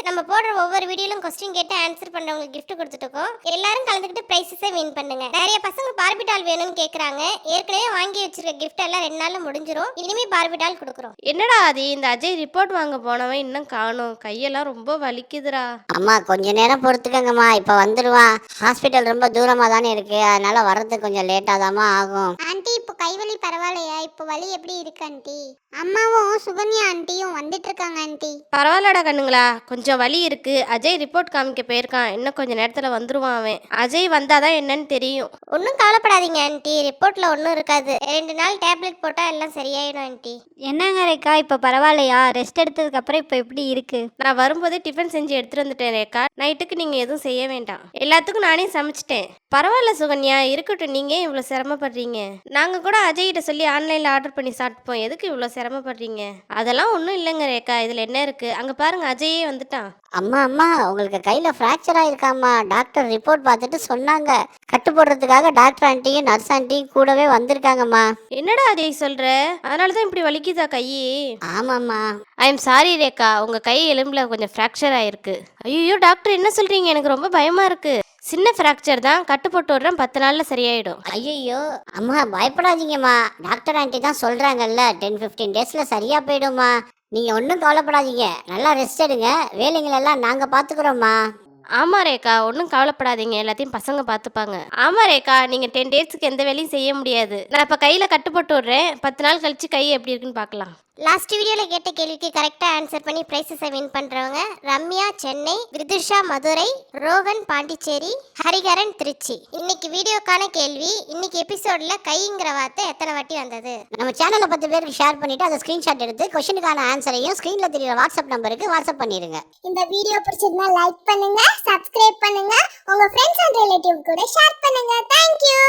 நம்ம போடுற ஒவ்வொரு வீடியோலும் கொஸ்டின் கேட்டு ஆன்சர் பண்றவங்களுக்கு gift கொடுத்துட்டு இருக்கோம். எல்லாரும் கலந்துக்கிட்டு பிரைஸஸை வின் பண்ணுங்க. நிறைய பசங்க பார்பி டால் வேணும்னு கேக்குறாங்க. ஏற்கனவே வாங்கி வச்சிருக்க gift எல்லாம் 2 நாள்ல முடிஞ்சிரும். இனிமே பார்பி டால் கொடுக்குறோம். என்னடா அது இந்த அஜய் ரிப்போர்ட் வாங்க போனவன் இன்னும் காணோம். கையெல்லாம் ரொம்ப வலிக்குதுடா. அம்மா கொஞ்ச நேரம் பொறுத்துக்கங்கம்மா, இப்ப வந்துடுவான். ஹாஸ்பிட்டல் ரொம்ப தூரமா தானே இருக்கு, அதனால வர்றதுக்கு கொஞ்சம் லேட்டாதாம்மா ஆகும். ஆண்டி இப்போ கைவலி பரவாயில்லையா? இப்போ வலி எப்படி இருக்கு ஆண்டி? அம்மாவும் சுகன்யா ஆண்டியும் வந்துட்டு இருக்காங்க ஆண்டி. பரவாயில்லடா கண்ணுங்களா, கொஞ்சம் வலி இருக்கு. அஜய் ரிப்போர்ட் காமிக்க போயிருக்கான். இன்னும் கொஞ்ச நேரத்துல வந்துருவான் அவன். அஜய் வந்தாதான் என்னன்னு தெரியும். ஒன்றும் கவலைப்படாதீங்க ஆண்டி, ரிப்போர்ட்ல ஒன்றும் இருக்காது. 2 நாள் டேப்லெட் போட்டா எல்லாம் சரியாயிடும் ஆண்டி. என்னங்க ரேக்கா, இப்போ பரவாயில்லையா? ரெஸ்ட் எடுத்ததுக்கு அப்புறம் இப்போ எப்படி இருக்கு? நான் வரும்போதே டிஃபன் செஞ்சு எடுத்துட்டு வந்துட்டேன் ரேக்கா. நைட்டுக்கு நீங்க எதுவும் செய்ய வேண்டாம், எல்லாத்துக்கும் நானே சமைச்சிட்டேன். பரவாயில்ல சுகன்யா, இருக்கட்டும். நீங்க இவ்வளோ சிரமப்படுறீங்க. நாங்க கூட அஜய்கிட்ட சொல்லி ஆன்லைன்ல ஆர்டர் பண்ணி சாப்பிட்டுப்போம். எதுக்கு இவ்வளோ சிரமப்படுறீங்க? அதெல்லாம் ஒன்றும் இல்லைங்க ரேக்கா, இதுல என்ன இருக்கு? அங்க பாருங்க, அஜயே வந்துட்டான். அம்மா அம்மா, உங்களுக்கு கையில ஃப்ராக்சர் ஆயிருக்காம்மா. டாக்டர் ரிப்போர்ட் பார்த்துட்டு சொன்னாங்க. கட்டு போடுறதுக்காக டாக்டர் ஆண்டியும் நர்ஸ் ஆண்டியும் கூடவே வந்திருக்காங்கம்மா. என்னடா அஜய் சொல்ற? அதனாலதான் இப்படி வலிக்குதா கையே? ஆமாம்மா. ஐ எம் சாரி ரேக்கா, உங்க கை எலும்புல கொஞ்சம் ஃப்ராக்சர் ஆயிருக்கு. ஐயோ டாக்டர், என்ன சொல்றீங்க? எனக்கு ரொம்ப பயமா இருக்கு. சின்ன ஃப்ராக்சர் தான், கட்டு போட்டு விடுறேன், 10 நாள்ல சரியாயிடும். ஐயோ அம்மா, பயப்படாதீங்கம்மா. டாக்டர் ஆண்டி தான் சொல்றாங்கல்ல, 10-15 டேஸ்ல சரியா போயிடும்மா. நீங்க ஒன்றும் கவலைப்படாதீங்க, நல்லா ரெஸ்ட் எடுங்க. வேலைங்களெல்லாம் நாங்க பாத்துக்கிறோம்மா. ஆமா ரேக்கா, ஒன்றும் கவலைப்படாதீங்க, எல்லாத்தையும் பசங்க பார்த்துப்பாங்க. ஆமா ரேக்கா, நீங்க 10 டேஸ்க்கு எந்த வேலையும் செய்ய முடியாது. நான் இப்ப கையில கட்டு போட்டு விடுறேன், 10 நாள் கழிச்சு கை எப்படி இருக்குன்னு பார்க்கலாம். லாஸ்ட் வீடியோல கேட்ட கேள்விக்கு கரெக்டா ஆன்சர் பண்ணி பிரைஸஸை வின் பண்றவங்க ரம்யா சென்னை, விருதுஷா மதுரை, ரோகன் பாண்டிச்சேரி, ஹரிகரன் திருச்சி. இன்னைக்கு வீடியோக்கான கேள்வி, இன்னைக்கு எபிசோட்ல கைங்கிற வார்த்தை எத்தனை வாட்டி வந்தது? நம்ம சேனலை 10 பேருக்கு ஷேர் பண்ணிட்டு அதை ஸ்கிரீன்ஷாட் எடுத்து கொஸ்டினுக்கான ஆன்சரையும் ஸ்கிரீன்ல தெரியுற வாட்ஸ்அப் நம்பருக்கு வாட்ஸ்அப் பண்ணிருங்க. இந்த வீடியோ பிடிச்சிருந்தா லைக் பண்ணுங்க, சப்ஸ்கிரைப் பண்ணுங்க, உங்க ஃப்ரெண்ட்ஸ் அண்ட் ரிலேட்டிவ் கூட ஷேர் பண்ணுங்க. Thank you.